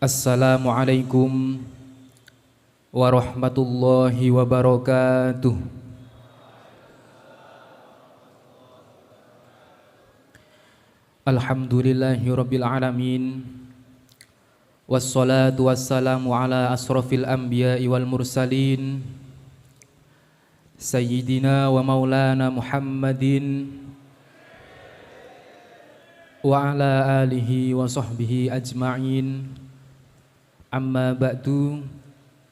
Assalamualaikum warahmatullahi wabarakatuh. Alhamdulillahi rabbil alamin. Wassalatu wassalamu ala asrafil anbiya'i wal mursalin Sayyidina wa maulana Muhammadin wa ala alihi wa sahbihi ajma'in. Amma ba'du,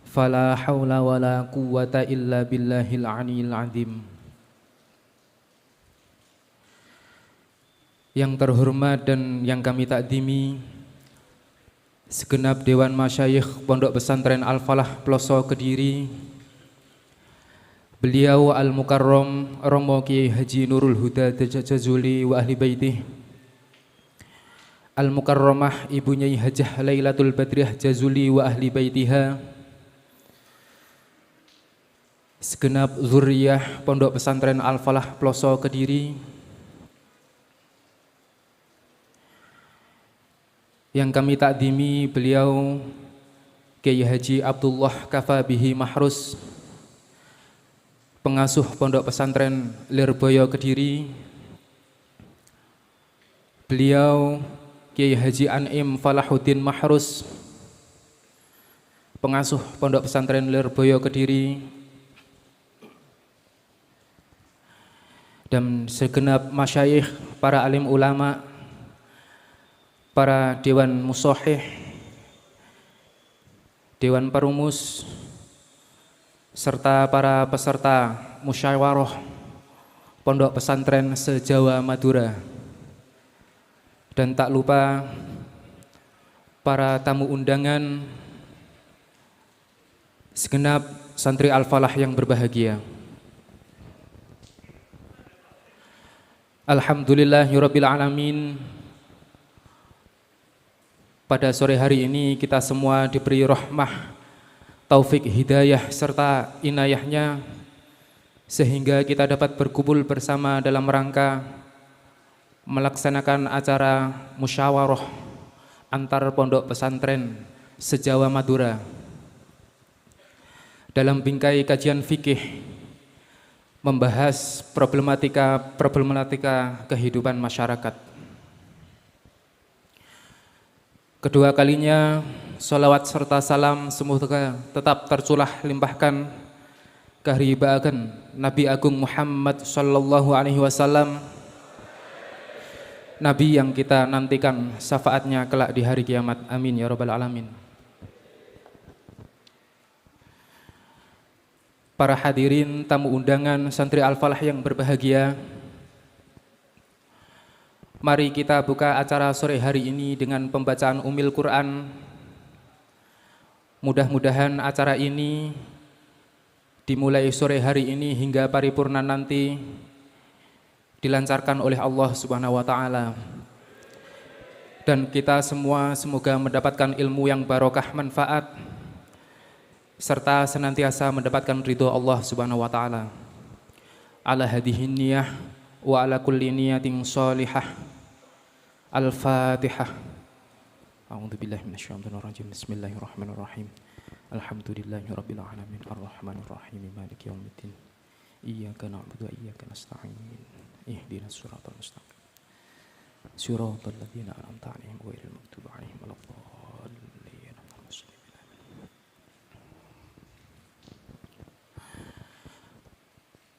fala hawla wa la quwwata illa billahil aliyyil azim. Yang terhormat dan yang kami takdimi, segenap Dewan Masyayikh Pondok Pesantren Al-Falah Ploso Kediri, beliau Al-Mukarram Romo Kiai Haji Nurul Huda Jazuli wa ahli baitih, Al-Mukarramah Ibu Nyai Hajah Lailatul Badriah Jazuli wa ahli baitiha, segenap zuriyah Pondok Pesantren Al-Falah Ploso Kediri, yang kami takdimi beliau Kiai Haji Abdullah Kafabihi Mahrus, pengasuh Pondok Pesantren Lirboyo Kediri, beliau Kiai Haji An'im Falahuddin Mahrus, pengasuh Pondok Pesantren Lirboyo Kediri, dan segenap masyayikh, para alim ulama, para dewan musohih, dewan perumus, serta para peserta musyawarah Pondok Pesantren se-Jawa Madura. Dan tak lupa para tamu undangan, segenap santri Al-Falah yang berbahagia. Alhamdulillahirabbil alamin. Pada sore hari ini kita semua diberi rahmah, taufik, hidayah serta inayahnya, sehingga kita dapat berkumpul bersama dalam rangka melaksanakan acara musyawarah antar pondok pesantren se-Jawa Madura dalam bingkai kajian fikih, membahas problematika kehidupan masyarakat. Kedua kalinya sholawat serta salam semoga tetap terculah limpahkan kahribaaken Nabi Agung Muhammad sallallahu alaihi wasallam, Nabi yang kita nantikan syafaatnya kelak di hari kiamat. Amin ya rabbal alamin. Para hadirin tamu undangan santri Al-Falah yang berbahagia, mari kita buka acara sore hari ini dengan pembacaan Ummil Quran. Mudah-mudahan acara ini dimulai sore hari ini hingga paripurna nanti dilancarkan oleh Allah Subhanahu wa taala. Dan kita semua semoga mendapatkan ilmu yang barokah, manfaat, serta senantiasa mendapatkan ridho Allah Subhanahu wa taala. Ala hadhihi niyah wa ala kulli niyatin shalihah. Al-Fatihah. A'udzubillahi minasyaitonir rajim. Bismillahirrahmanirrahim. Alhamdulillahirabbil alamin arrahmanir rahim maliki yaumiddin. Iyyaka na'budu wa iyyaka nasta'in. Ihdinas siratal mustaqim. Siratal ladzina an'amta 'alaihim ghairil maghdubi 'alaihim waladdallin.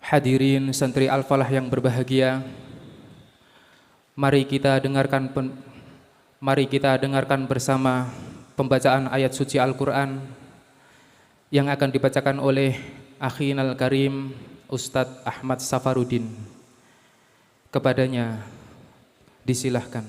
Hadirin santri Al-Falah yang berbahagia, mari kita dengarkan bersama pembacaan ayat suci Al-Qur'an yang akan dibacakan oleh Akhinal Karim Ustadz Ahmad Safarudin. Kepadanya disilahkan.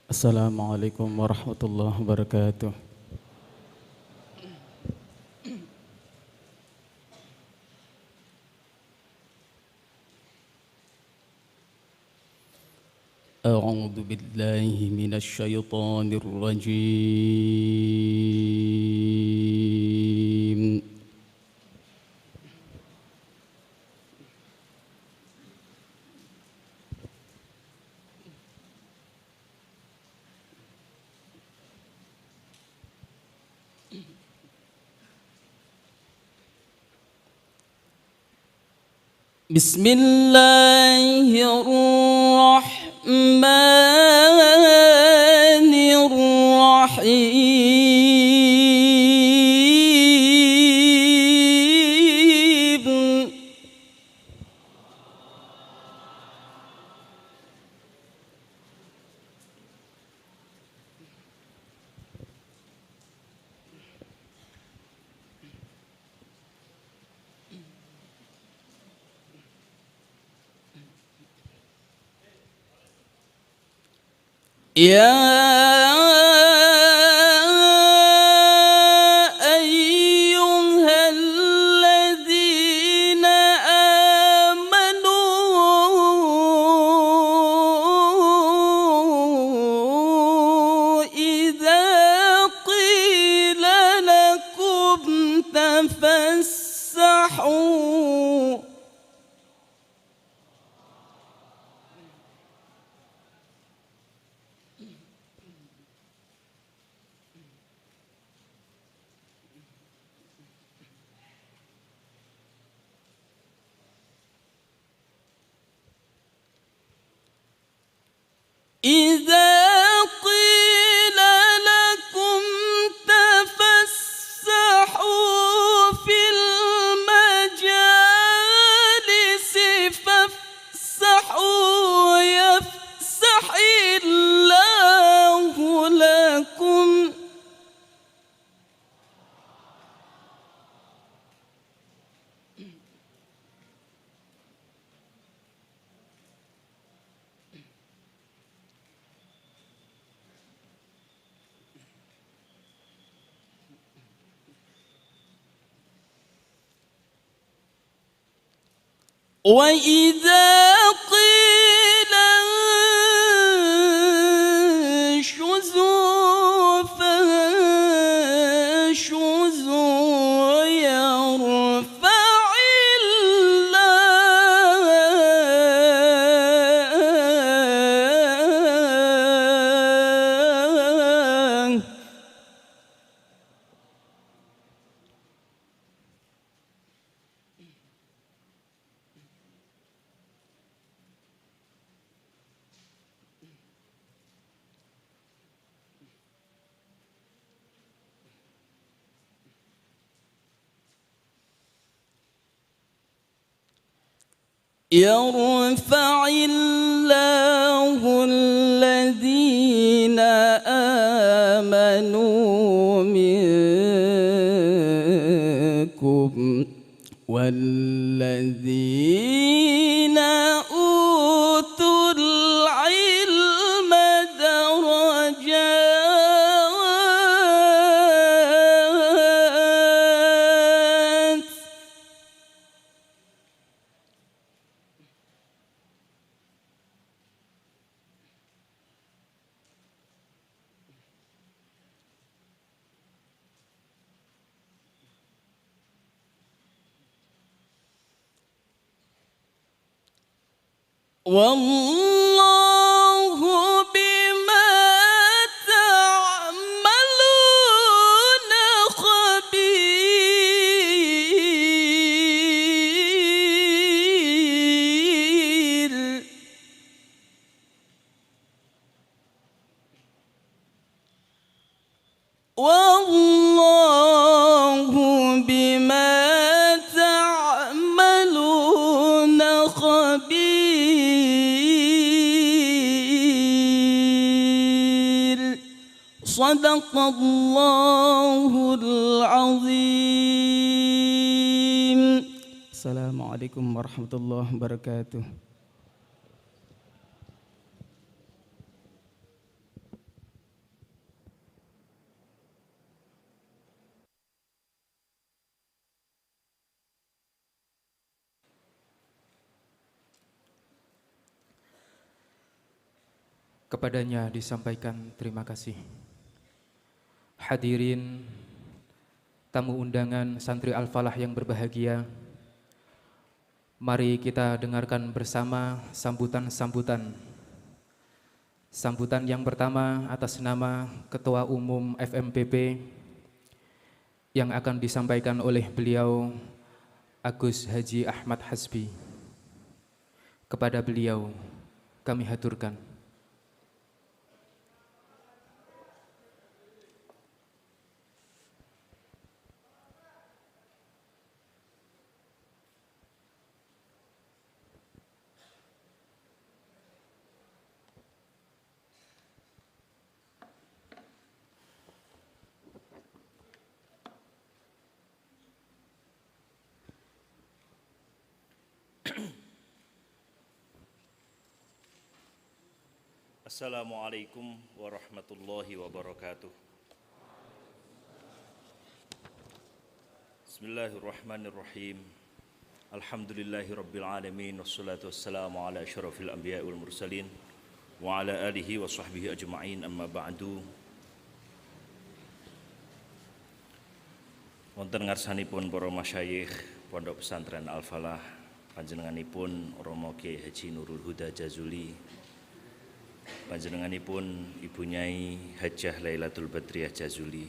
Assalamualaikum warahmatullahi wabarakatuh. أعوذ بالله من الشيطان الرجيم بسم الله الرحمن الرحيم يا أيها الذين آمنوا إذا قيل لكم تفسحوا إذا قيل لكم تفسحوا في المجالس فافسحوا يفسح الله لكم وإذا قيل انشزوا فانشزوا يرفع الله يرفع الله الذين آمنوا منكم والذين أوتوا العلم درجات والله بما تعملون خبير والله بما تعملون خبير صدق الله العظيم. Assalamualaikum warahmatullahi wabarakatuh. kepadanya disampaikan terima kasih. Hadirin tamu undangan santri Al-Falah yang berbahagia, mari kita dengarkan bersama sambutan-sambutan. Sambutan yang pertama atas nama Ketua Umum FMPP yang akan disampaikan oleh beliau Agus Haji Ahmad Hasbi. Kepada beliau kami haturkan. Assalamualaikum warahmatullahi wabarakatuh. Bismillahirrahmanirrahim. Alhamdulillahi rabbil alamin, wassalatu wassalamu ala asyrafil anbiya'i wal mursalin wa ala alihi wa sahbihi ajma'in, amma ba'du. Wonten ngarsanipun para masyayikh Pondok Pesantren Al-Falah, panjenenganipun Romo Kiai Haji Nurul Huda Jazuli, panjenenganipun Ibu Nyai Hajjah Lailatul Badriah Jazuli,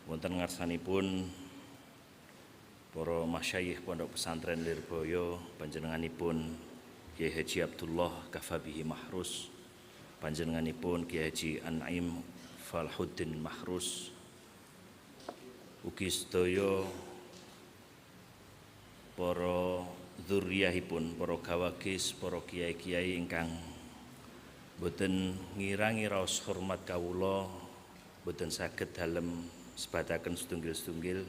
wonten ngarsanipun para masyayikh Pondok Pesantren Lirboyo, panjenenganipun Kiai Haji Abdullah Kafabihi Mahrus, panjenenganipun Kiai Haji An'im Falhuddin Mahrus, ugi sedaya para dzurriyahipun, para gawagis, para kiai-kiai ingkang boten ngirangi raos hormat kawula, boten saged dalem sebataken setunggil-setunggil,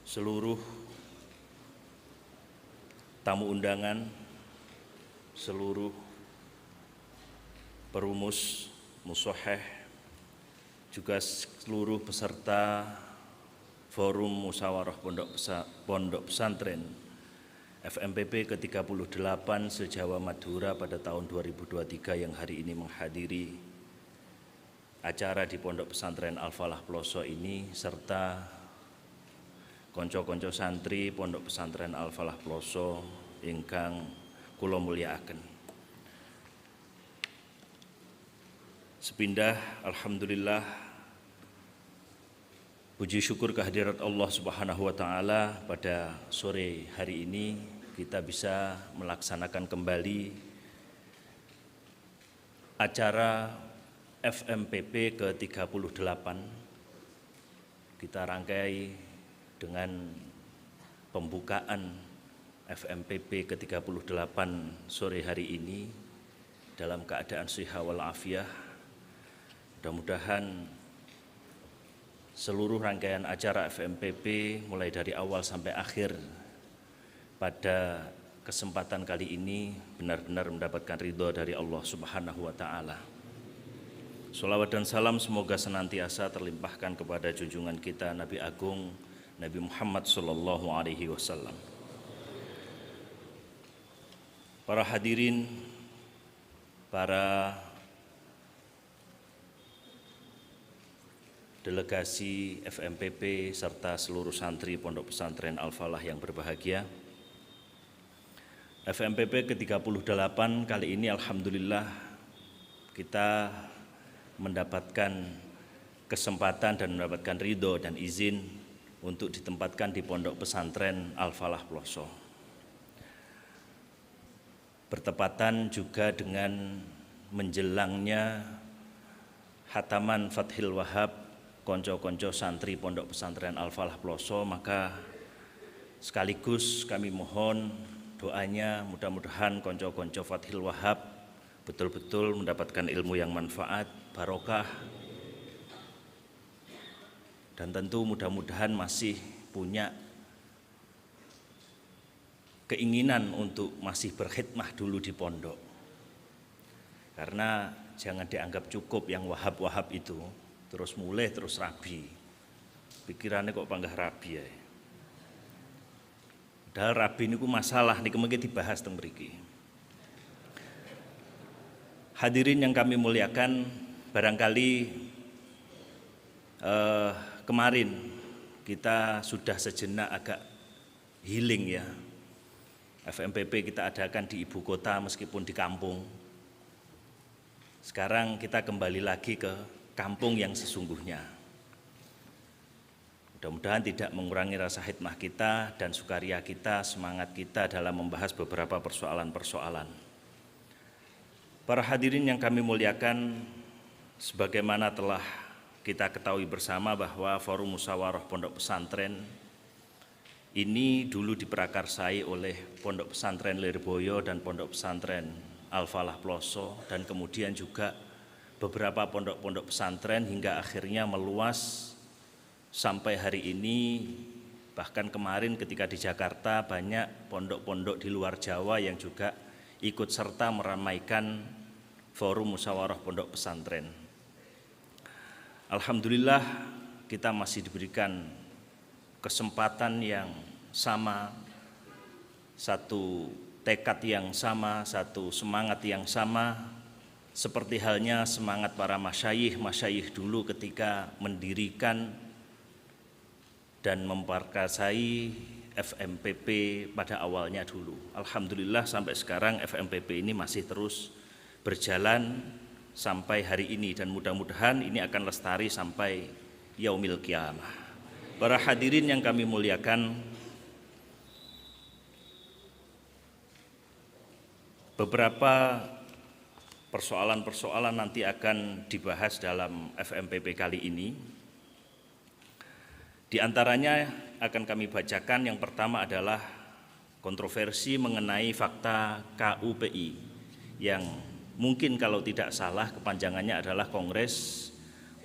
seluruh tamu undangan, seluruh perumus mushoheh, juga seluruh peserta forum musyawarah pondok pesantren FMPP ke-38 se-Jawa Madura pada tahun 2023 yang hari ini menghadiri acara di Pondok Pesantren Al-Falah Ploso ini, serta konco-konco santri Pondok Pesantren Al-Falah Ploso ingkang kula mulyakaken. Sepindah alhamdulillah, puji syukur kehadirat Allah Subhanahu wa taala, pada sore hari ini kita bisa melaksanakan kembali acara FMPP ke-38. Kita rangkai dengan pembukaan FMPP ke-38 sore hari ini dalam keadaan shihah wal afiyah. Mudah-mudahan seluruh rangkaian acara FMPP mulai dari awal sampai akhir pada kesempatan kali ini benar-benar mendapatkan ridho dari Allah Subhanahu wa taala. Sholawat dan salam semoga senantiasa terlimpahkan kepada junjungan kita Nabi Agung Nabi Muhammad sallallahu alaihi wasallam. Para hadirin, para delegasi FMPP serta seluruh santri Pondok Pesantren Al-Falah yang berbahagia, FMPP ke-38 kali ini alhamdulillah kita mendapatkan kesempatan dan mendapatkan ridho dan izin untuk ditempatkan di Pondok Pesantren Al-Falah Ploso. Bertepatan juga dengan menjelangnya hataman Fathil Wahab konco-konco santri Pondok Pesantren Al-Falah Ploso, maka sekaligus kami mohon doanya mudah-mudahan konco-konco Fathil Wahab betul-betul mendapatkan ilmu yang manfaat, barokah, dan tentu mudah-mudahan masih punya keinginan untuk masih berkhidmah dulu di pondok. Karena jangan dianggap cukup yang wahab-wahab itu terus mulai terus rabi. Pikirannya kok panggah rabi ya. Padahal rabi niku masalah niku mengke dibahas teng mriki. Hadirin yang kami muliakan, barangkali kemarin kita sudah sejenak agak healing ya. FMPP kita adakan di ibu kota meskipun di kampung. Sekarang kita kembali lagi ke kampung yang sesungguhnya. Mudah-mudahan tidak mengurangi rasa hikmah kita dan sukaria kita, semangat kita dalam membahas beberapa persoalan-persoalan. Para hadirin yang kami muliakan, sebagaimana telah kita ketahui bersama bahwa Forum Musyawarah Pondok Pesantren ini dulu diprakarsai oleh Pondok Pesantren Lirboyo dan Pondok Pesantren Al-Falah Ploso, dan kemudian juga beberapa pondok-pondok pesantren hingga akhirnya meluas sampai hari ini. Bahkan kemarin ketika di Jakarta banyak pondok-pondok di luar Jawa yang juga ikut serta meramaikan Forum Musyawarah Pondok Pesantren. Alhamdulillah kita masih diberikan kesempatan yang sama, satu tekad yang sama, satu semangat yang sama, seperti halnya semangat para masyayikh dulu ketika mendirikan dan memprakarsai FMPP pada awalnya dulu. Alhamdulillah sampai sekarang FMPP ini masih terus berjalan sampai hari ini, dan mudah-mudahan ini akan lestari sampai yaumil qiyamah. Para hadirin yang kami muliakan, beberapa persoalan-persoalan nanti akan dibahas dalam FMPP kali ini. Di antaranya akan kami bacakan. Yang pertama adalah kontroversi mengenai fakta KUPI yang mungkin kalau tidak salah kepanjangannya adalah Kongres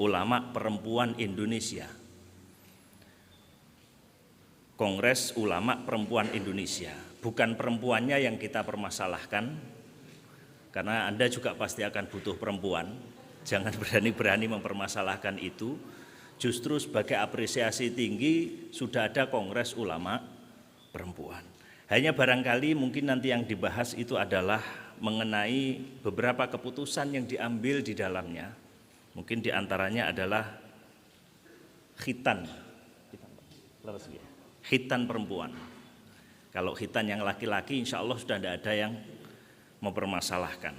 Ulama Perempuan Indonesia. Kongres Ulama Perempuan Indonesia. Bukan perempuannya yang kita permasalahkan, karena Anda juga pasti akan butuh perempuan. Jangan berani-berani mempermasalahkan itu. Justru sebagai apresiasi tinggi sudah ada Kongres Ulama Perempuan. Hanya barangkali mungkin nanti yang dibahas itu adalah mengenai beberapa keputusan yang diambil di dalamnya. Mungkin diantaranya adalah khitan perempuan. Kalau khitan yang laki-laki insya Allah sudah tidak ada yang mempermasalahkan.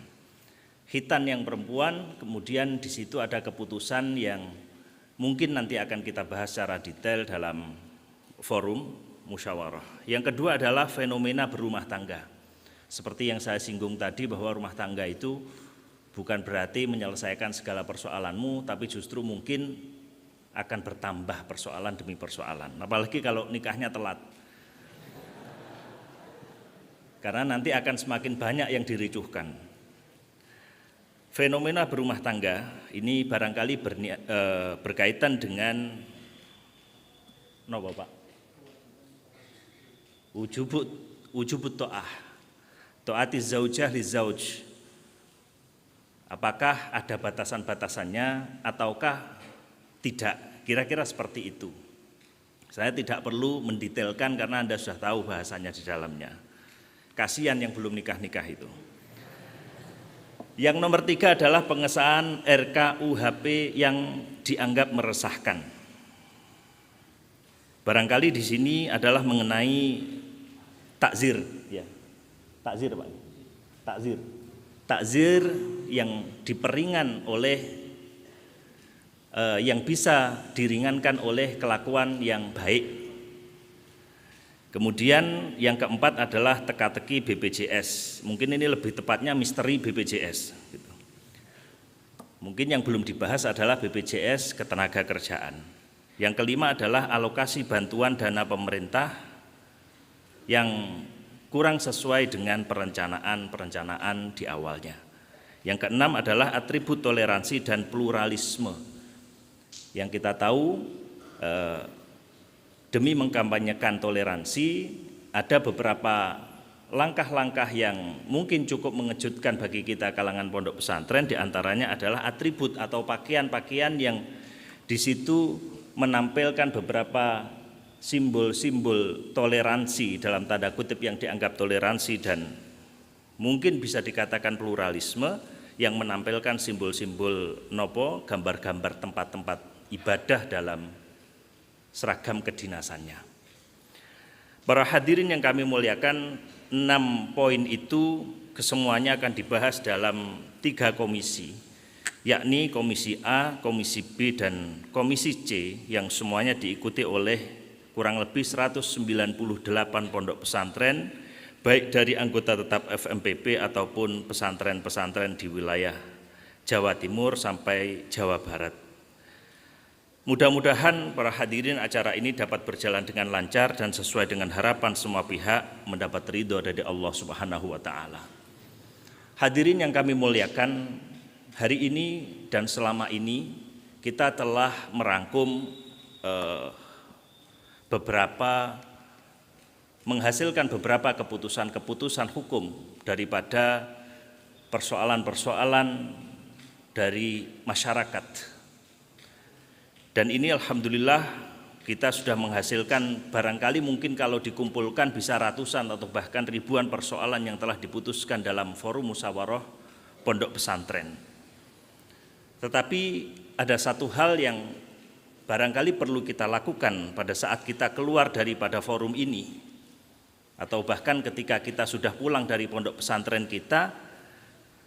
Khitan yang perempuan, kemudian di situ ada keputusan yang mungkin nanti akan kita bahas secara detail dalam forum musyawarah. Yang kedua adalah fenomena berumah tangga. Seperti yang saya singgung tadi bahwa rumah tangga itu bukan berarti menyelesaikan segala persoalanmu, tapi justru mungkin akan bertambah persoalan demi persoalan. Apalagi kalau nikahnya telat. Karena nanti akan semakin banyak yang diricuhkan. Fenomena berumah tangga ini barangkali berkaitan dengan Pak? Wujubut ta'ah. Ta'ati zaujah li zauj. Apakah ada batasan-batasannya ataukah tidak? Kira-kira seperti itu. Saya tidak perlu mendetailkan karena Anda sudah tahu bahasanya di dalamnya. Kasihan yang belum nikah-nikah itu. Yang nomor 3 adalah pengesahan RKUHP yang dianggap meresahkan. Barangkali di sini adalah mengenai takzir, ya. Takzir, Pak. Takzir yang diperingan oleh yang bisa diringankan oleh kelakuan yang baik. Kemudian yang keempat adalah teka-teki BPJS. Mungkin ini lebih tepatnya misteri BPJS. Mungkin yang belum dibahas adalah BPJS Ketenagakerjaan. Yang kelima adalah alokasi bantuan dana pemerintah yang kurang sesuai dengan perencanaan di awalnya. Yang keenam adalah atribut toleransi dan pluralisme. Yang kita tahu demi mengkampanyekan toleransi ada beberapa langkah-langkah yang mungkin cukup mengejutkan bagi kita kalangan pondok pesantren. Di antaranya adalah atribut atau pakaian-pakaian yang di situ menampilkan beberapa simbol-simbol toleransi dalam tanda kutip yang dianggap toleransi dan mungkin bisa dikatakan pluralisme. yang menampilkan simbol-simbol nopo, gambar-gambar tempat-tempat ibadah dalam seragam kedinasannya. Para hadirin yang kami muliakan, 6 poin itu kesemuanya akan dibahas dalam 3 komisi, yakni Komisi A, Komisi B, dan Komisi C yang semuanya diikuti oleh kurang lebih 198 pondok pesantren, baik dari anggota tetap FMPP ataupun pesantren-pesantren di wilayah Jawa Timur sampai Jawa Barat. Mudah-mudahan para hadirin acara ini dapat berjalan dengan lancar dan sesuai dengan harapan semua pihak mendapat ridho dari Allah Subhanahu wa Ta'ala. Hadirin yang kami muliakan, hari ini dan selama ini kita telah merangkum menghasilkan beberapa keputusan-keputusan hukum daripada persoalan-persoalan dari masyarakat. Dan ini alhamdulillah kita sudah menghasilkan, barangkali mungkin kalau dikumpulkan bisa ratusan atau bahkan ribuan persoalan yang telah diputuskan dalam forum musyawarah pondok pesantren. Tetapi ada satu hal yang barangkali perlu kita lakukan pada saat kita keluar daripada forum ini, atau bahkan ketika kita sudah pulang dari pondok pesantren kita.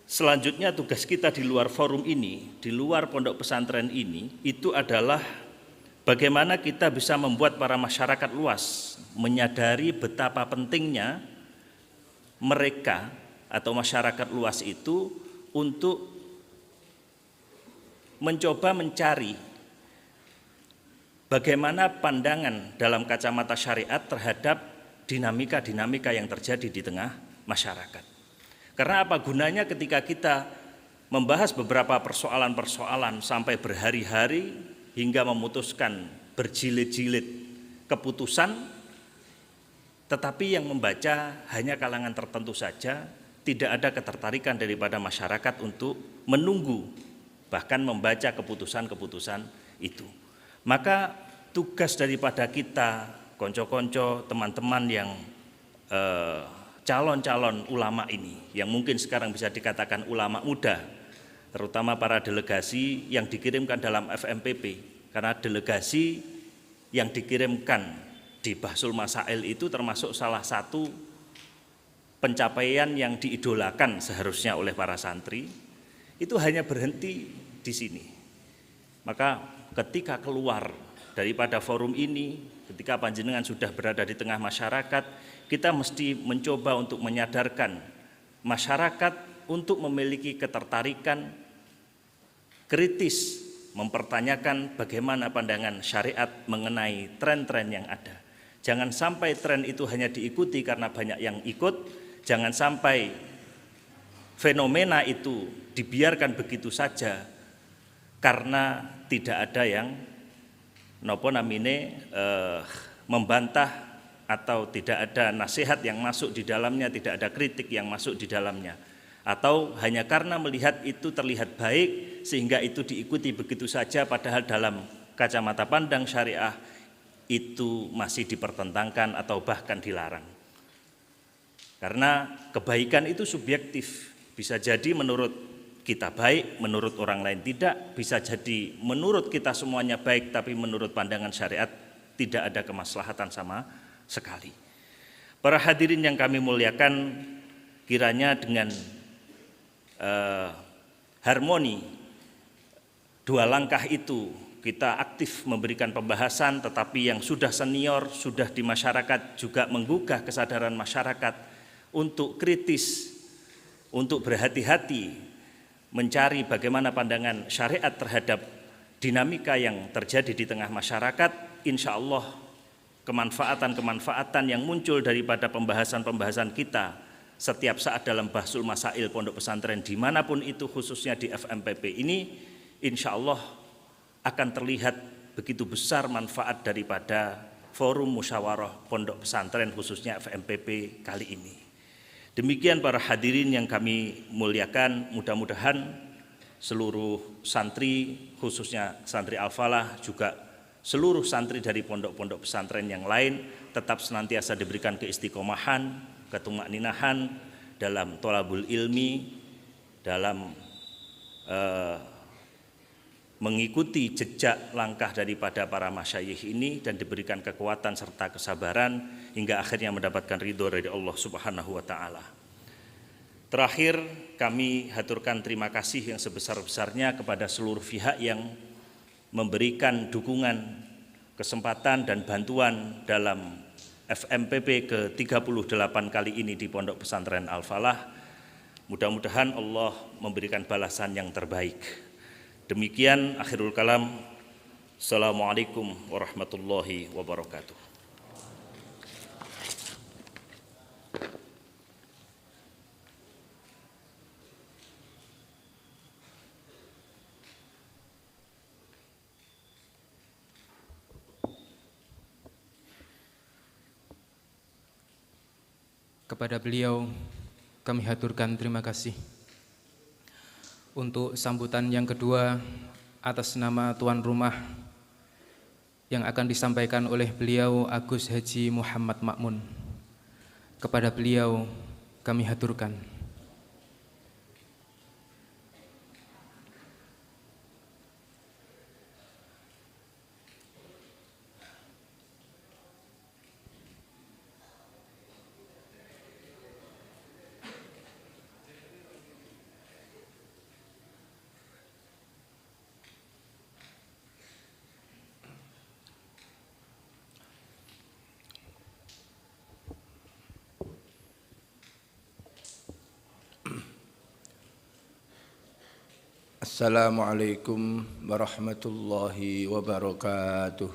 Selanjutnya tugas kita di luar forum ini, di luar pondok pesantren ini, itu adalah bagaimana kita bisa membuat para masyarakat luas menyadari betapa pentingnya mereka atau masyarakat luas itu untuk mencoba mencari bagaimana pandangan dalam kacamata syariat terhadap dinamika-dinamika yang terjadi di tengah masyarakat. Karena apa gunanya ketika kita membahas beberapa persoalan-persoalan sampai berhari-hari hingga memutuskan berjilid-jilid keputusan, tetapi yang membaca hanya kalangan tertentu saja, tidak ada ketertarikan daripada masyarakat untuk menunggu bahkan membaca keputusan-keputusan itu. Maka tugas daripada kita, konco-konco, teman-teman yang calon-calon ulama ini, yang mungkin sekarang bisa dikatakan ulama muda, terutama para delegasi yang dikirimkan dalam FMPP, karena delegasi yang dikirimkan di Bahsul Masail itu termasuk salah satu pencapaian yang diidolakan seharusnya oleh para santri, itu hanya berhenti di sini. Maka ketika keluar daripada forum ini, ketika panjenengan sudah berada di tengah masyarakat, kita mesti mencoba untuk menyadarkan masyarakat untuk memiliki ketertarikan kritis, mempertanyakan bagaimana pandangan syariat mengenai tren-tren yang ada. Jangan sampai tren itu hanya diikuti karena banyak yang ikut, jangan sampai fenomena itu dibiarkan begitu saja karena tidak ada yang membantah atau tidak ada nasihat yang masuk di dalamnya, tidak ada kritik yang masuk di dalamnya, atau hanya karena melihat itu terlihat baik sehingga itu diikuti begitu saja, padahal dalam kacamata pandang syariah itu masih dipertentangkan atau bahkan dilarang. Karena kebaikan itu subjektif, bisa jadi menurut kita baik, menurut orang lain tidak, bisa jadi menurut kita semuanya baik, tapi menurut pandangan syariat tidak ada kemaslahatan sama sekali. Para hadirin yang kami muliakan, kiranya dengan harmoni dua langkah itu kita aktif memberikan pembahasan, tetapi yang sudah senior, sudah di masyarakat juga menggugah kesadaran masyarakat untuk kritis, untuk berhati-hati mencari bagaimana pandangan syariat terhadap dinamika yang terjadi di tengah masyarakat. Insya Allah kemanfaatan-kemanfaatan yang muncul daripada pembahasan-pembahasan kita setiap saat dalam Bahsul Masail pondok pesantren dimanapun itu, khususnya di FMPP ini, insya Allah akan terlihat begitu besar manfaat daripada forum musyawarah pondok pesantren khususnya FMPP kali ini. Demikian para hadirin yang kami muliakan, mudah-mudahan seluruh santri, khususnya santri Al-Falah, juga seluruh santri dari pondok-pondok pesantren yang lain tetap senantiasa diberikan keistiqomahan, ketumakninahan dalam thalabul ilmi, dalam mengikuti jejak langkah daripada para masyayikh ini dan diberikan kekuatan serta kesabaran hingga akhirnya mendapatkan ridho dari Allah Subhanahu wa taala. Terakhir, kami haturkan terima kasih yang sebesar-besarnya kepada seluruh pihak yang memberikan dukungan, kesempatan dan bantuan dalam FMPP ke-38 kali ini di Pondok Pesantren Al-Falah. Mudah-mudahan Allah memberikan balasan yang terbaik. Demikian akhirul kalam. Assalamualaikum warahmatullahi wabarakatuh. Kepada beliau kami haturkan terima kasih. Untuk sambutan yang kedua atas nama tuan rumah yang akan disampaikan oleh beliau Agus Haji Muhammad Makmun. Kepada beliau kami haturkan. Assalamualaikum warahmatullahi wabarakatuh.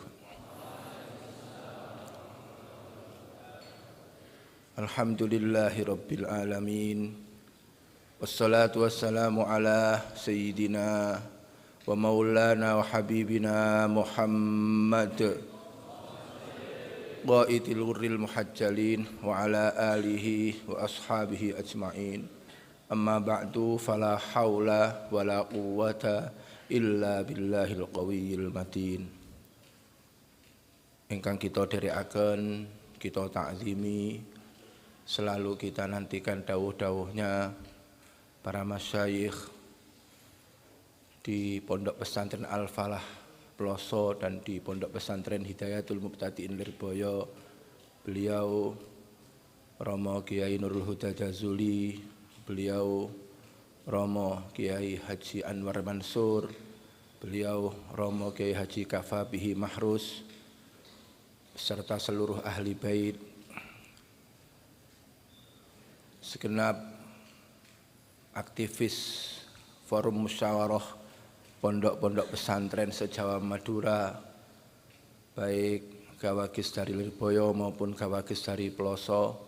Alhamdulillahi rabbil alamin. Wassalatu wassalamu ala sayyidina wa maulana wa habibina Muhammad qaidil ghurril muhajjalin wa ala alihi wa ashabihi ajma'in. Amma ba'du, fala haula wala quwwata illa billahil qawiyyil matin. Ingkang kita dherekaken, kita takzimi, selalu kita nantikan dawuh-dawuhnya para masyayikh di Pondok Pesantren Al-Falah Ploso dan di Pondok Pesantren Hidayatul Mubtadi'in Lirboyo. Beliau Romo Kiai Nurul Huda Jazuli, beliau Romo Kiai Haji Anwar Mansur, beliau Romo Kiai Haji Kafa Bihi Mahrus, serta seluruh ahli bait, segenap aktivis Forum Musyawarah Pondok-pondok pesantren se-Jawa Madura, baik gawagis dari Lirboyo maupun gawagis dari Ploso,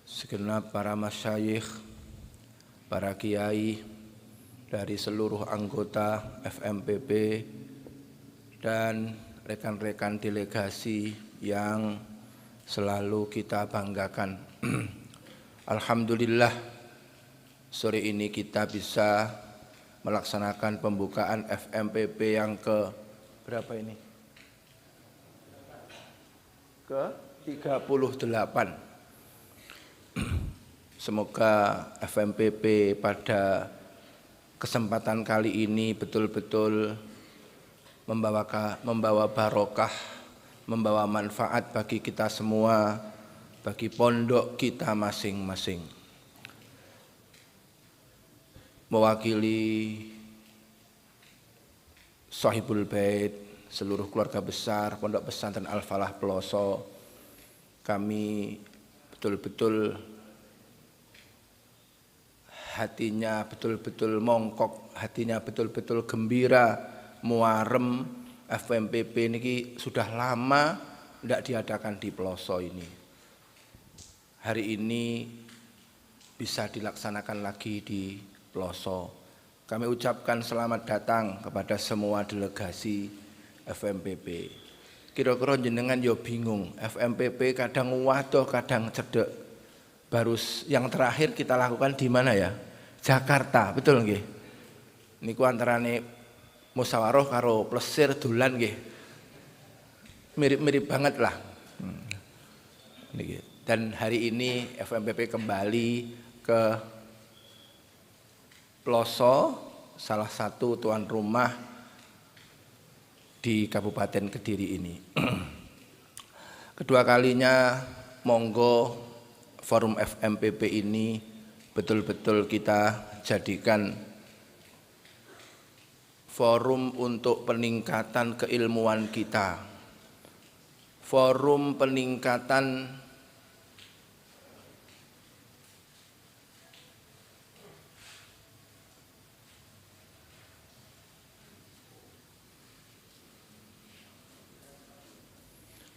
segenap para masyayikh, para kiai dari seluruh anggota FMPP dan rekan-rekan delegasi yang selalu kita banggakan. Alhamdulillah, sore ini kita bisa melaksanakan pembukaan FMPP yang ke berapa ini? Ke 38. Semoga FMPP pada kesempatan kali ini betul-betul membawa barokah, membawa manfaat bagi kita semua, bagi pondok kita masing-masing. Mewakili Sahibul Bait, seluruh keluarga besar Pondok Pesantren Al-Falah Ploso, kami betul-betul hatinya betul-betul mongkok, hatinya betul-betul gembira, muarem. FMPP ini sudah lama tidak diadakan di Ploso ini. Hari ini bisa dilaksanakan lagi di Ploso. Kami ucapkan selamat datang kepada semua delegasi FMPP. Kira-kira jenengan yo bingung, FMPP kadang waduh, kadang cedek. Baru yang terakhir kita lakukan di mana ya? Jakarta, betul nggih? Niku antarane musyawarah karo plesir dolan nggih. Mirip-mirip banget lah. Dan hari ini FMPP kembali ke Ploso salah satu tuan rumah di Kabupaten Kediri ini. Kedua kalinya monggo forum FMPP ini betul-betul kita jadikan forum untuk peningkatan keilmuan kita, forum peningkatan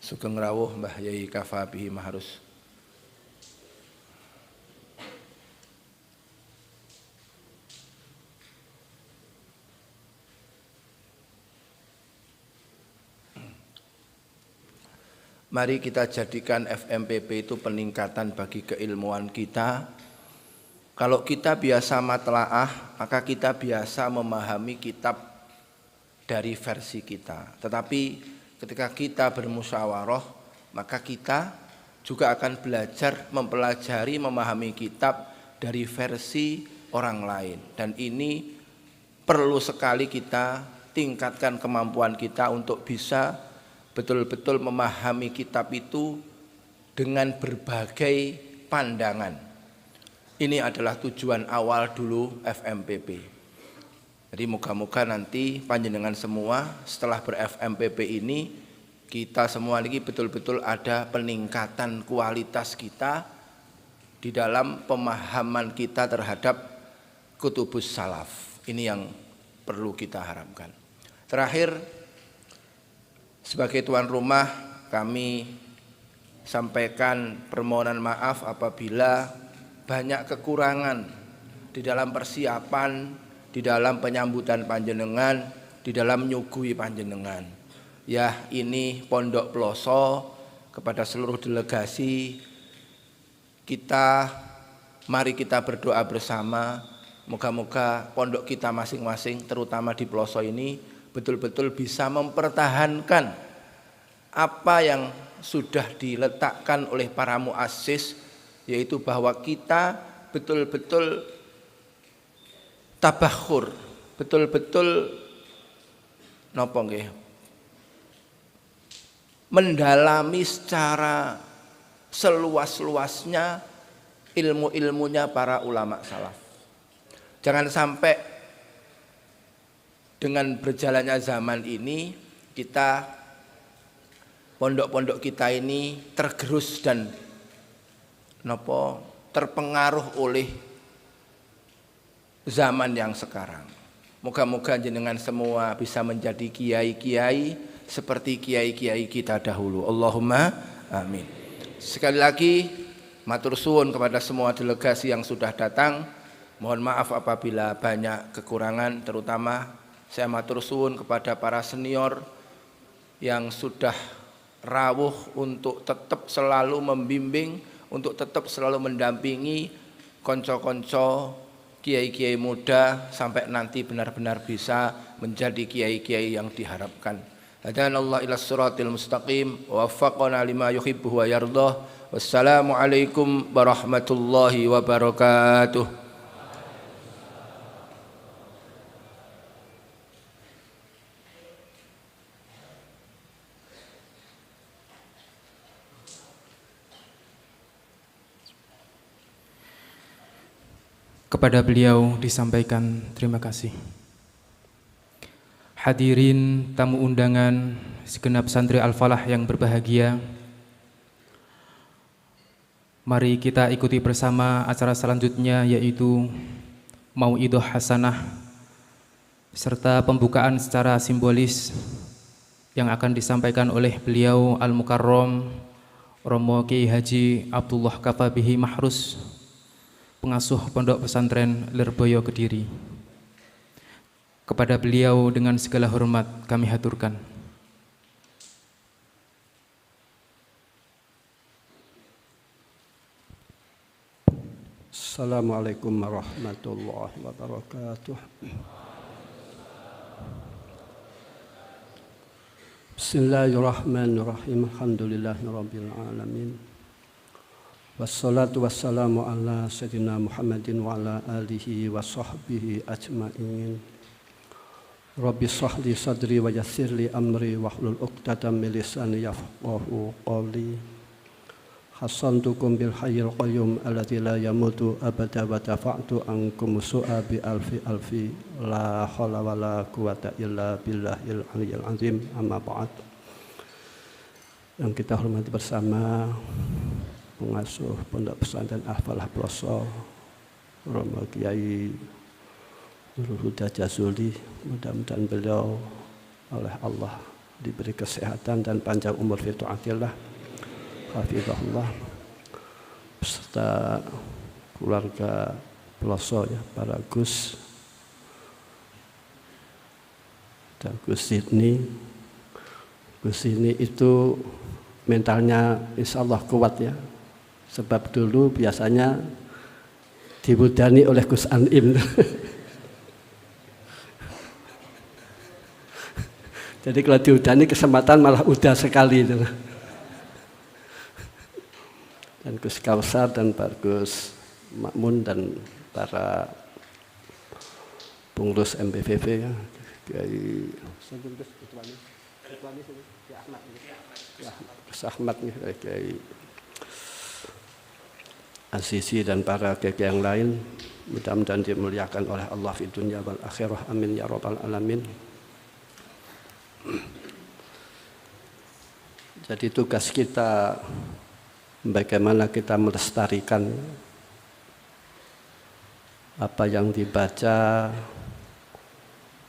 Sugeng rawuh Mbah Yai Kafa Bihi Maharus. Mari kita jadikan FMPP itu peningkatan bagi keilmuan kita. Kalau kita biasa matlaah, maka kita biasa memahami kitab dari versi kita. Tetapi ketika kita bermusyawarah, maka kita juga akan belajar mempelajari, memahami kitab dari versi orang lain. Dan ini perlu sekali kita tingkatkan kemampuan kita untuk bisa betul-betul memahami kitab itu dengan berbagai pandangan. Ini adalah tujuan awal dulu FMPP. Jadi moga-moga nanti panjenengan semua setelah ber-FMPP ini, kita semua lagi betul-betul ada peningkatan kualitas kita di dalam pemahaman kita terhadap kutubus salaf. Ini yang perlu kita harapkan. Terakhir, sebagai tuan rumah, kami sampaikan permohonan maaf apabila banyak kekurangan di dalam persiapan, di dalam penyambutan panjenengan, di dalam nyuguhi panjenengan. Ya, ini Pondok Ploso kepada seluruh delegasi kita, mari kita berdoa bersama. Moga-moga pondok kita masing-masing, terutama di Ploso ini, betul-betul bisa mempertahankan apa yang sudah diletakkan oleh para muassis, yaitu bahwa kita betul-betul tabakhur, betul-betul napa nggih, mendalami secara seluas-luasnya ilmu-ilmunya para ulama salaf. Jangan sampai dengan berjalannya zaman ini kita, pondok-pondok kita ini tergerus dan napa terpengaruh oleh zaman yang sekarang. Moga-moga jenengan semua bisa menjadi kiai-kiai seperti kiai-kiai kita dahulu. Allahumma amin. Sekali lagi matur suwun kepada semua delegasi yang sudah datang. Mohon maaf apabila banyak kekurangan, terutama saya matur suwun kepada para senior yang sudah rawuh untuk tetap selalu membimbing, untuk tetap selalu mendampingi konco-konco kiai-kiai muda sampai nanti benar-benar bisa menjadi kiai-kiai yang diharapkan. Hadanallahu ila siratil mustaqim wa waffaqana lima yuhibbu wa yardah. Wassalamualaikum warahmatullahi wabarakatuh. Kepada beliau disampaikan terima kasih. Hadirin tamu undangan segenap santri Al-Falah yang berbahagia, mari kita ikuti bersama acara selanjutnya, yaitu Mau'idoh Hasanah serta pembukaan secara simbolis yang akan disampaikan oleh beliau Al-Mukarram Romo Kiai Haji Abdullah Kafa Bihi Mahrus, pengasuh Pondok Pesantren Lirboyo Kediri. Kepada beliau dengan segala hormat kami haturkan. Assalamualaikum warahmatullahi wabarakatuh. Bismillahirrahmanirrahim. Alhamdulillahirabbil alamin. Wassalatu wassalamu ala sayyidina Muhammadin wa ala alihi wa sahbihi ajma'in. Rabbi shrahli sadri wa yassirli amri wahlul 'uqdatam min lisani yafqahu qawli. Hasantukum bil hayyil qayyum alladzi la yamutu abada wa dafa'tu ankum su'a bi alfi la haula wala quwata illa billahil aliyyil azim. Amma ba'd. Yang kita hormati bersama pengasuh Pondok Pesantren Al-Falah Ploso, Romo Kiai Nurul Huda Jazuli, mudah-mudahan beliau oleh Allah diberi kesehatan dan panjang umur fi taatillah, hafizahullah, beserta keluarga Ploso ya, para Gus dan Gus Sidni. Gus Sidni itu mentalnya insya Allah kuat ya. Sebab dulu biasanya dibudani oleh Gus Anim. Jadi kalau diudani kesempatan malah udah sekali. Dan Gus Kausar dan Pak Gus Makmun dan para pengurus MPPV ya. Gus Ahmad Kiai Asisi dan para kiai yang lain, mudah-mudahan dimuliakan oleh Allah di dunia wal akhirah, amin ya rabbal alamin. Jadi tugas kita bagaimana kita melestarikan apa yang dibaca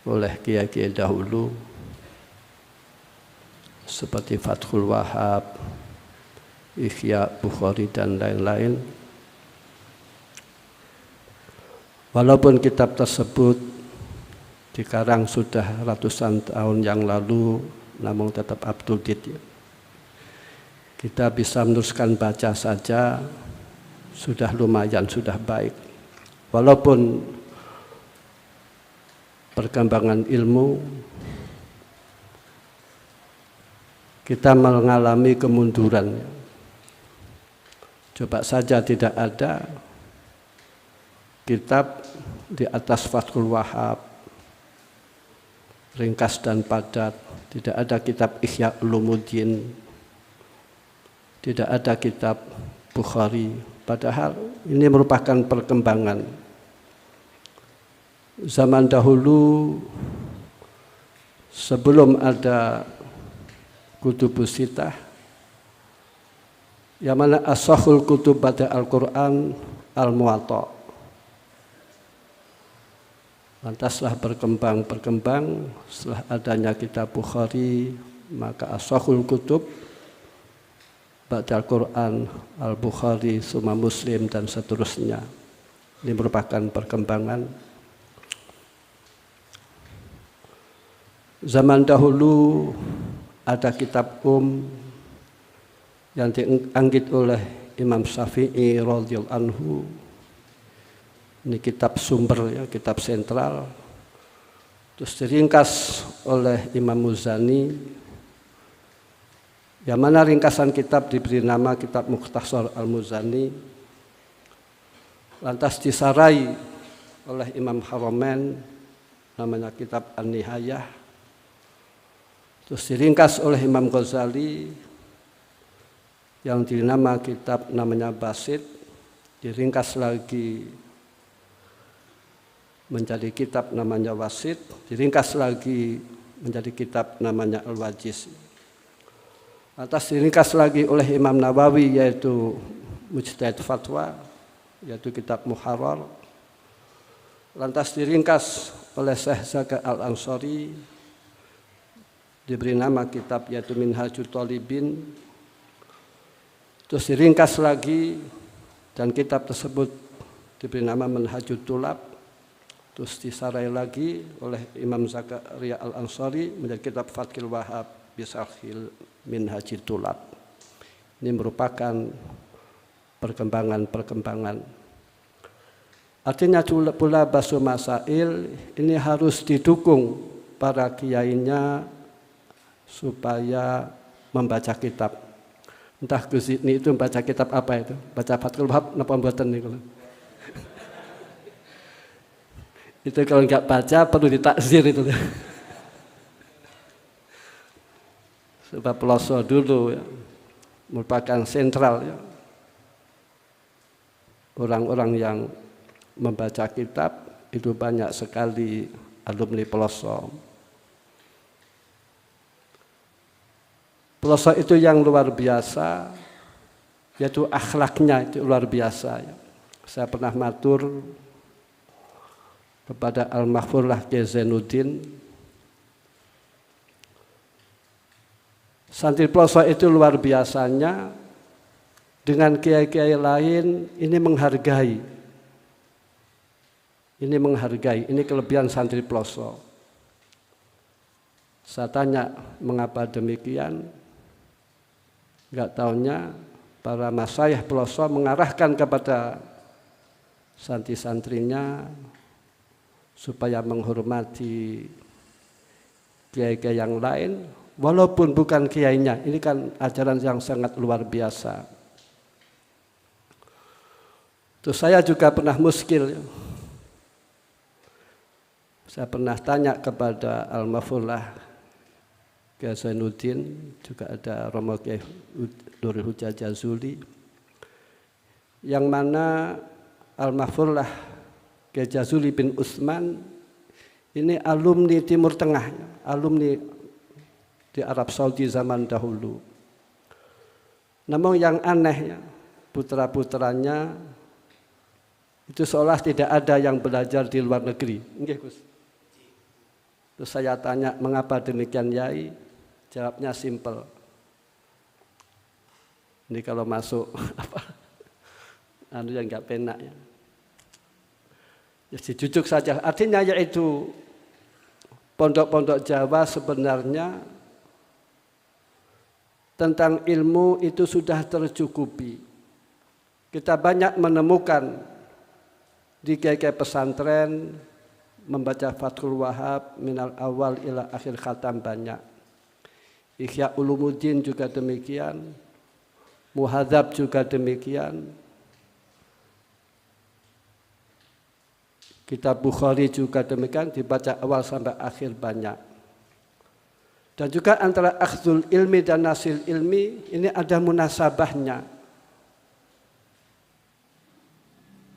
oleh kiai-kiai dahulu seperti Fathul Wahab, Ihya Bukhari dan lain-lain. Walaupun kitab tersebut dikarang sudah ratusan tahun yang lalu, namun tetap up to date ya. Kita bisa meneruskan baca saja, sudah lumayan, sudah baik. Walaupun perkembangan ilmu kita mengalami kemunduran. Coba saja tidak ada kitab di atas Fathul Wahab, ringkas dan padat, tidak ada kitab Ihya Ulumuddin, tidak ada kitab Bukhari. Padahal ini merupakan perkembangan. Zaman dahulu sebelum ada Kutubus Sittah, yang mana ashahul kutub pada Al-Quran Al-Muwatta. Lantaslah berkembang setelah adanya kitab Bukhari, maka ashahul kutub pada Al-Quran Al-Bukhari, summa Muslim dan seterusnya. Ini merupakan perkembangan. Zaman dahulu ada kitab yang dianggit oleh Imam Syafi'i radhiyallahu anhu. Ini kitab sumber ya, kitab sentral. Terus diringkas oleh Imam Muzani. Yang mana ringkasan kitab diberi nama kitab Mukhtasar Al-Muzani. Lantas disarai oleh Imam Haramain, namanya kitab An-Nihayah. Terus diringkas oleh Imam Ghazali yang dinama kitab namanya Basit, diringkas lagi menjadi kitab namanya Wasit, diringkas lagi menjadi kitab namanya Al-Wajiz. Atas diringkas lagi oleh Imam Nawawi yaitu Mujtahid Fatwa, yaitu kitab Muharrar. Lantas diringkas oleh Syekh Zaka Al-Ansari, diberi nama kitab yaitu Minhajut Thalibin. Terus diringkas lagi dan kitab tersebut diberi nama Manhajut Tulab. Terus disarai lagi oleh Imam Zakaria Al-Ansari menjadi kitab Fathul Wahab Bisarhil Minhajit Tulab. Ini merupakan perkembangan. Artinya pula Basu Masail ini harus didukung para kiainya supaya membaca kitab. Entah Gus ini itu baca kitab apa itu? Baca Fathul Wahab napa mboten niku. Itu kalau nggak baca perlu ditakzir itu. Sebab Peloso dulu ya, merupakan sentral ya. Orang-orang yang membaca kitab itu banyak sekali alumni Peloso. Peloso itu yang luar biasa, yaitu akhlaknya itu luar biasa. Ya. Saya pernah matur kepada Al-Mahfurlah Kiai Zainuddin, santri Peloso itu luar biasanya dengan kiai-kiai lain ini menghargai. Ini kelebihan santri Peloso. Saya tanya mengapa demikian, enggak taunya para masyayikh Peloso mengarahkan kepada santri-santrinya supaya menghormati kiai-kiai yang lain, walaupun bukan kiainya. Ini kan ajaran yang sangat luar biasa. Terus saya juga pernah muskil. Saya pernah tanya kepada Al-Mahfurlah Kiai Zainuddin, juga ada Romo Kiai Nurul Huda Jazuli, yang mana Al-Mahfurlah Kiai Jazuli bin Utsman ini alumni Timur Tengah, alumni di Arab Saudi zaman dahulu. Namun yang aneh, putra-putranya itu seolah tidak ada yang belajar di luar negeri. Nggih, Gus. Terus saya tanya, mengapa demikian Yai? Jawabnya simpel. Ini kalau masuk yang nggak penak ya. Jadi jujuk saja. Artinya yaitu pondok-pondok Jawa sebenarnya tentang ilmu itu sudah tercukupi. Kita banyak menemukan di kiai-kiai pesantren membaca Fathul Wahab minal awal ila akhir khatam banyak. Ihya Ulumuddin juga demikian. Muhadzab juga demikian. Kitab Bukhari juga demikian, dibaca awal sampai akhir banyak. Dan juga antara akhdul ilmi dan nasil ilmi ini ada munasabahnya.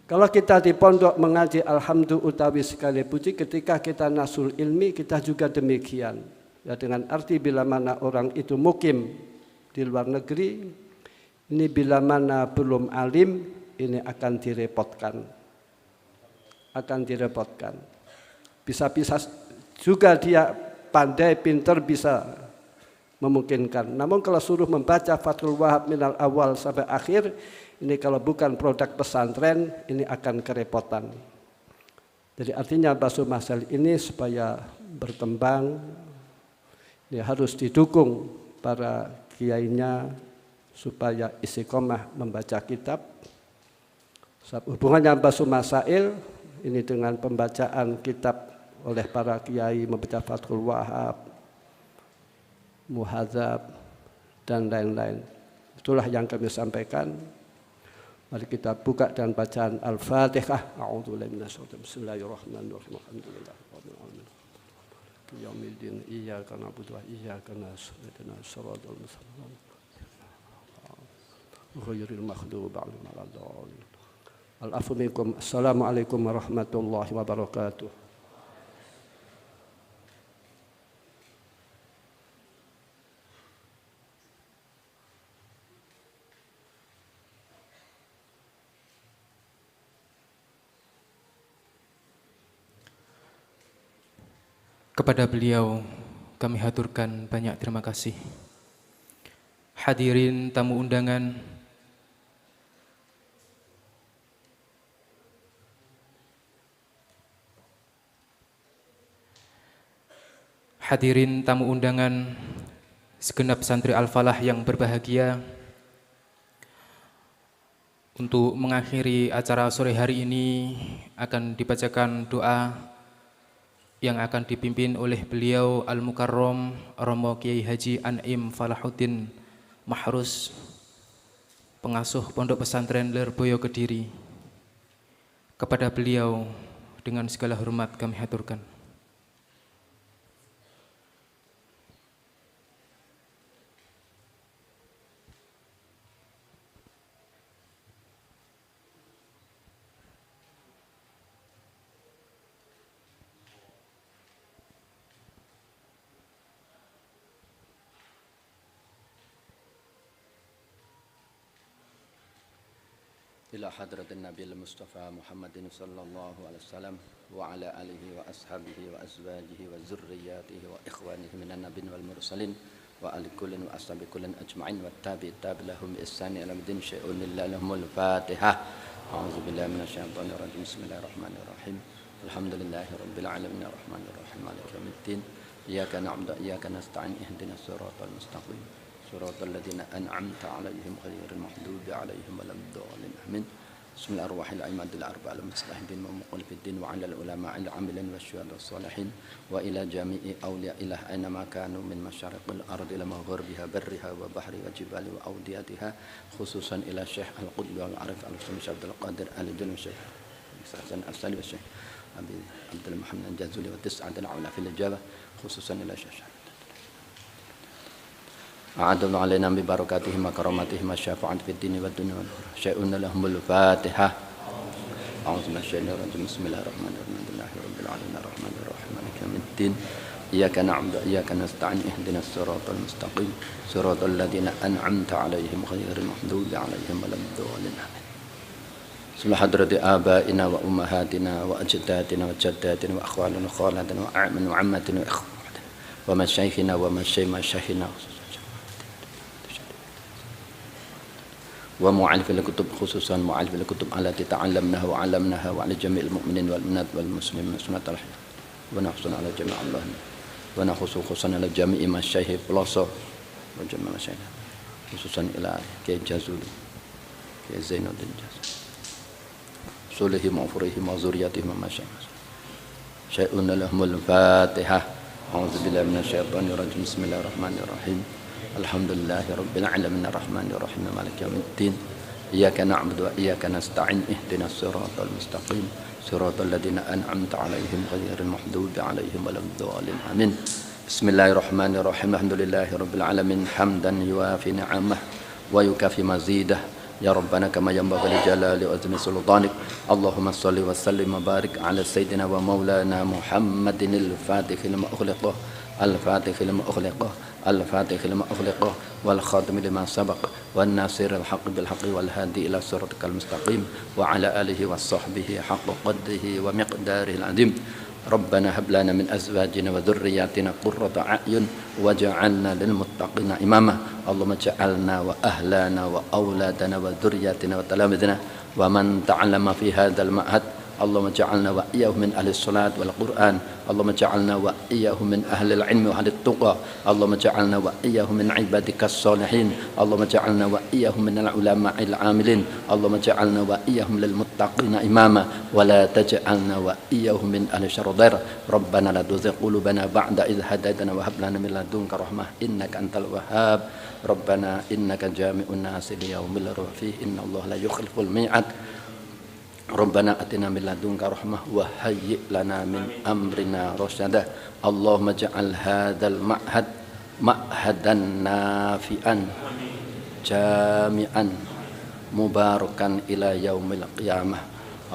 Kalau kita di pondok mengaji alhamdulillah utawi sekali puji, ketika kita nasul ilmi kita juga demikian. Ya, dengan arti bila mana orang itu mukim di luar negeri, ini bila mana belum alim, ini akan direpotkan. Bisa-bisa juga dia pandai, pintar, bisa memungkinkan. Namun kalau suruh membaca Fathul Wahab minal awal sampai akhir, ini kalau bukan produk pesantren, ini akan kerepotan. Jadi artinya Basul Masal ini supaya berkembang, ini harus didukung para kiainya supaya istiqomah membaca kitab. Hubungannya Basul Masail ini dengan pembacaan kitab oleh para kiai, membaca Fathul Wahab, Muhadzab, dan lain-lain. Itulah yang kami sampaikan. Mari kita buka dengan bacaan Al-Fatihah. A'udzubillahi minasyaitonir rajim. Bismillahirrahmanirrahim. Alhamdulillahirabbil alamin. Yaumiddin iyyaka na'budu wa iyyaka nasta'in. Ihdinas siratal mustaqim. Ghairil maghdubi 'alaihim waladdallin. Al-afu minkum. Assalamualaikum warahmatullahi wabarakatuh. Kepada beliau kami haturkan banyak terima kasih. Hadirin tamu undangan, segenap santri Al-Falah yang berbahagia. Untuk mengakhiri acara sore hari ini akan dibacakan doa yang akan dipimpin oleh beliau Al-Mukarram Romo Kiai Haji An'im Falahuddin Mahrus pengasuh Pondok Pesantren Lirboyo Kediri. Kepada beliau dengan segala hormat kami haturkan. إلى حضرة النبي المصطفى محمد صلى الله عليه وسلم وعلى آله وأصحابه وأزواجه وذرياته وإخوانه من النبيين والمرسلين وآل كل وأصحاب كل أجمعين والتابع لهم بإحسان إلى الدين شيء لله لهم الفاتحة أعوذ بالله من الشيطان الرجيم بسم الله الرحمن الرحيم الحمد لله رب العالمين الرحمن الرحيم مالك يوم الدين إياك نعبد وإياك نستعين اهدنا الصراط المستقيم صراط الذين أنعمت عليهم غير المغضوب عليهم ولا الضالين آمين بسم الله الرحمن الرحيم الأربعة المصلح الدين ومقل في الدين وعلى العلماء العاملين والشهداء الصالحين وإلى جميع أولياء الله أينما كانوا من مشارق الأرض إلى مغربها برها وبحرها وجبال وأوديتها خصوصا إلى الشيخ القطب والعارف الشيخ عبد القادر آل الدين والشيخ حسن السالي والشيخ عبد المحمد الجازولي والتسعة العلى في الإجابة خصوصا إلى الشيخ أعد الله علينا ببركاتهم وكراماتهم الشفاعة في الدين والدنيا والآخرة شيئون لهم الفاتحة أعوذ بالله من الشيطان الرجيم بسم الله الرحمن الرحيم الحمد لله رب العالمين الرحمن الرحيم مالك يوم الدين إياك نعبد وإياك نستعين اهدنا الصراط المستقيم صراط الذين أنعمت عليهم غير المغضوب عليهم ولا الضالين آمين بسم الله حضرة آبائنا وأمهاتنا وأجدادنا وجداتنا وأخوالنا وخالاتنا وأعمامنا وعماتنا وإخواننا ومشايخنا ومشايخنا ومؤلف الكتب خصوصا مؤلف الكتب التي تعلمناها وعلمناها وعلى جميع المؤمنين والمؤمنات والمسلمين سنة الحياة ونخص على جميع الله ونخص خصوصا على جميع مشايخ بلاصة وجميع مشايخ خصوصا إلى كي جازولي كي زين الدين جازولي صلهم وفرهم وذرياتهم ومشايخ شيئون لهم الفاتحة أعوذ بالله من الشيطان الرجيم بسم الله الرحمن الرحيم الحمد لله رب العالمين الرحمن الرحيم مالك يوم الدين إياك نعبد وإياك نستعين اهدنا الصراط المستقيم صراط الذين أنعمت عليهم غير المغضوب عليهم ولا الضالين آمين بسم الله الرحمن الرحيم الحمد لله رب العالمين حمدا يوافي نعمه ويكافي مزيده يا ربنا كما ينبغي لجلال وعظيم سلطانك اللهم صل وسلم وبارك على سيدنا ومولانا محمد الفاتح لما أغلقه الفاتح لما أغلقه الفاتح لما أغلقه والخاتم لما سبق والناصر الحق بالحق والهادي إلى صراطك المستقيم وعلى آله وصحبه حق قدره ومقداره العظيم ربنا هب لنا من أزواجنا وذرياتنا قرة أعين واجعلنا للمتقين إماما اللهم اجعلنا وأهلنا وأولادنا وذرياتنا وتلامذنا ومن تعلم في هذا المعهد اللهم اجعلنا وإياه من أهل الصلاة والقرآن اللهم اجعلنا وإياه من أهل العلم وأهل التقى اللهم اجعلنا وإياه من عبادك الصالحين اللهم اجعلنا وإياه من العلماء العاملين اللهم اجعلنا وإياهم للمتقين إماما ولا تجعلنا وإياه من أهل الشر ربنا لا تزغ قلوبنا بعد إذ هديتنا وهب لنا من لدنك رحمة إنك أنت الوهاب ربنا إنك جامع الناس ليوم لا ريب فيه إن الله لا يخلف الميعاد ربنا أتنا من لدنك رحمة وهيئ لنا من أمرنا رشدا اللهم اجعل هذا المعهد معهدا نافعا جامعا مباركا إلى يوم القيامة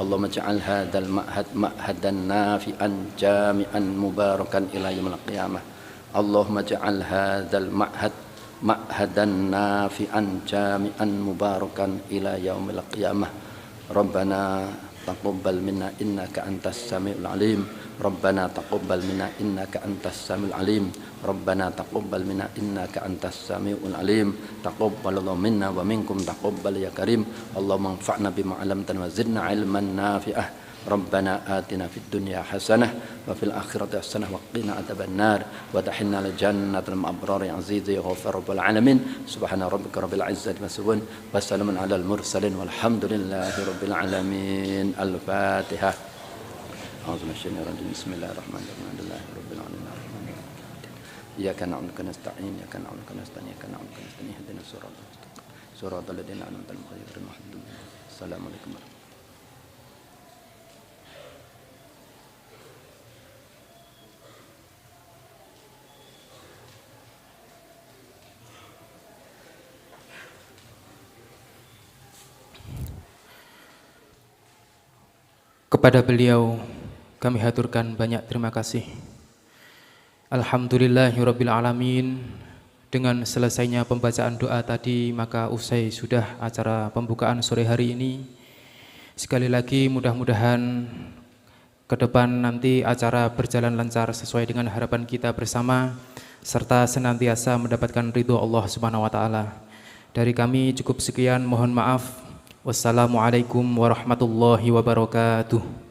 اللهم اجعل هذا المعهد معهدا نافعا جامعا مباركا إلى يوم القيامة اللهم اجعل هذا المعهد معهدا نافعا جامعا مباركا إلى يوم القيامة ربنا تقبل منا إنك أنت السميع العليم ربنا تقبل منا إنك أنت السميع العليم ربنا تقبل منا إنك أنت السميع العليم تقبل الله منا ومنكم تقبل يا كريم اللهم انفعنا بما علمتنا وزدنا علما نافعا ربنا آتنا في الدنيا حسنة وفي الآخرة حسنة وقنا عذاب النار ودخلنا لجنة الأبرار عزيز يا غفار رب العالمين سبحان ربك رب العزة عما يصفون وسلام على المرسلين والحمد لله رب العالمين الفاتحة أعوذ بالله من الشيطان الرجيم بسم الله الرحمن الرحيم الحمد لله رب العالمين الرحمن الرحيم إياك نعبد ونستعين إياك نعبد ونستعين إياك نعبد ونستعين اهدنا الصراط المستقيم siratal ladzina an'amta 'alaihim ghairil maghdubi 'alaihim. Assalamualaikum warahmatullahi wabarakatuh. Kepada beliau kami haturkan banyak terima kasih. Alhamdulillahirabbil alamin. Dengan selesainya pembacaan doa tadi, maka usai sudah acara pembukaan sore hari ini. Sekali lagi mudah-mudahan ke depan nanti acara berjalan lancar sesuai dengan harapan kita bersama, serta senantiasa mendapatkan ridho Allah Subhanahu wa taala. Dari kami cukup sekian, mohon maaf. Wassalamualaikum warahmatullahi wabarakatuh.